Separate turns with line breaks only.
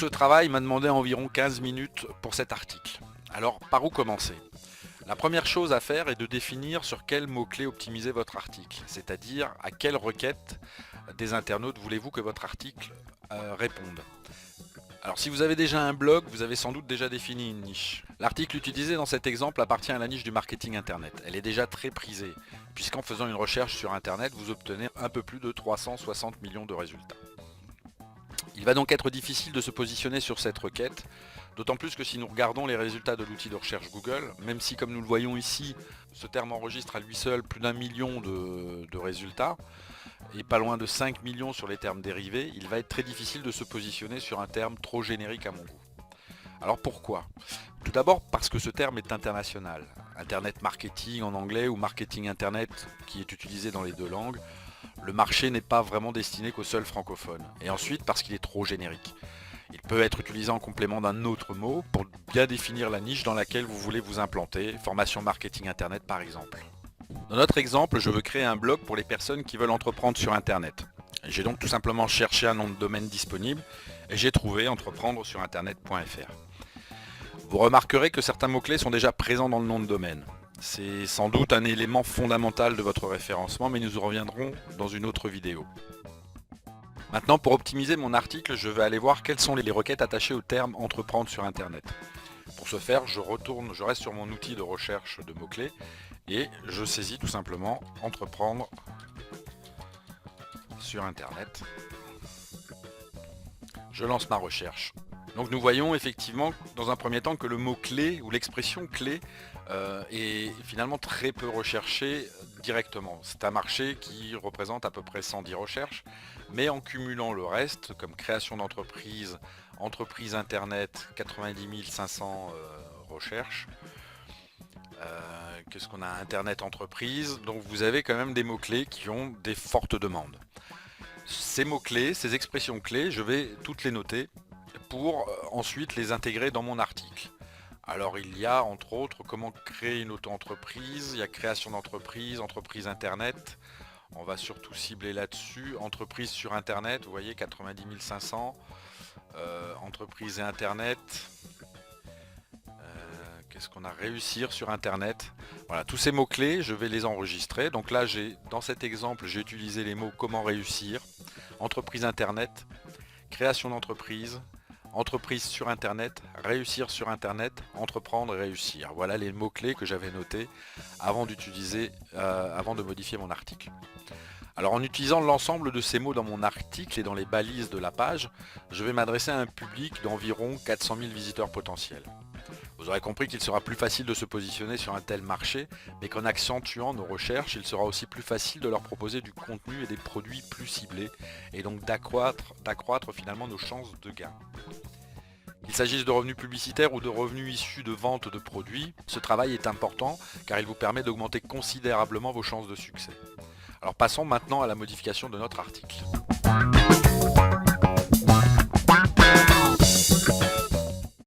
ce travail m'a demandé environ 15 minutes pour cet article. Alors, par où commencer? La première chose à faire est de définir sur quels mots-clés optimiser votre article, c'est-à-dire à quelle requête des internautes voulez-vous que votre article réponde. Alors si vous avez déjà un blog, vous avez sans doute déjà défini une niche. L'article utilisé dans cet exemple appartient à la niche du marketing internet. Elle est déjà très prisée, puisqu'en faisant une recherche sur internet, vous obtenez un peu plus de 360 millions de résultats. Il va donc être difficile de se positionner sur cette requête, d'autant plus que si nous regardons les résultats de l'outil de recherche Google, même si comme nous le voyons ici, ce terme enregistre à lui seul plus d'1 million de résultats, et pas loin de 5 millions sur les termes dérivés, il va être très difficile de se positionner sur un terme trop générique à mon goût. Alors pourquoi? Tout d'abord parce que ce terme est international. Internet marketing en anglais ou marketing internet qui est utilisé dans les deux langues, le marché n'est pas vraiment destiné qu'aux seuls francophones. Et ensuite parce qu'il est trop générique. Il peut être utilisé en complément d'un autre mot pour bien définir la niche dans laquelle vous voulez vous implanter, formation marketing internet par exemple. Dans notre exemple, je veux créer un blog pour les personnes qui veulent entreprendre sur internet. J'ai donc tout simplement cherché un nom de domaine disponible et j'ai trouvé entreprendre sur internet.fr. Vous remarquerez que certains mots-clés sont déjà présents dans le nom de domaine. C'est sans doute un élément fondamental de votre référencement, mais nous y reviendrons dans une autre vidéo. Maintenant, pour optimiser mon article, je vais aller voir quelles sont les requêtes attachées au terme entreprendre sur internet. Pour ce faire, je reste sur mon outil de recherche de mots-clés et je saisis tout simplement entreprendre sur internet. Je lance ma recherche. Donc nous voyons effectivement dans un premier temps que le mot-clé ou l'expression clé est finalement très peu recherché directement. C'est un marché qui représente à peu près 110 recherches, mais en cumulant le reste, comme création d'entreprise, entreprise internet, 90 500 recherches, qu'est-ce qu'on a? Internet entreprise, donc vous avez quand même des mots-clés qui ont des fortes demandes. Ces mots-clés, ces expressions clés, je vais toutes les noter pour ensuite les intégrer dans mon article. Alors il y a entre autres comment créer une auto-entreprise, il y a création d'entreprise, entreprise internet, on va surtout cibler là-dessus, entreprise sur internet, vous voyez 90 500, entreprise et internet, qu'est-ce qu'on a? Réussir sur internet. Voilà, tous ces mots-clés, je vais les enregistrer. Donc là, dans cet exemple, j'ai utilisé les mots comment réussir, entreprise internet, création d'entreprise, entreprise sur internet, réussir sur internet, entreprendre et réussir. Voilà les mots-clés que j'avais notés avant avant de modifier mon article. Alors en utilisant l'ensemble de ces mots dans mon article et dans les balises de la page, je vais m'adresser à un public d'environ 400 000 visiteurs potentiels. Vous aurez compris qu'il sera plus facile de se positionner sur un tel marché, mais qu'en accentuant nos recherches, il sera aussi plus facile de leur proposer du contenu et des produits plus ciblés, et donc d'accroître finalement nos chances de gain. Qu'il s'agisse de revenus publicitaires ou de revenus issus de vente de produits, ce travail est important car il vous permet d'augmenter considérablement vos chances de succès. Alors passons maintenant à la modification de notre article.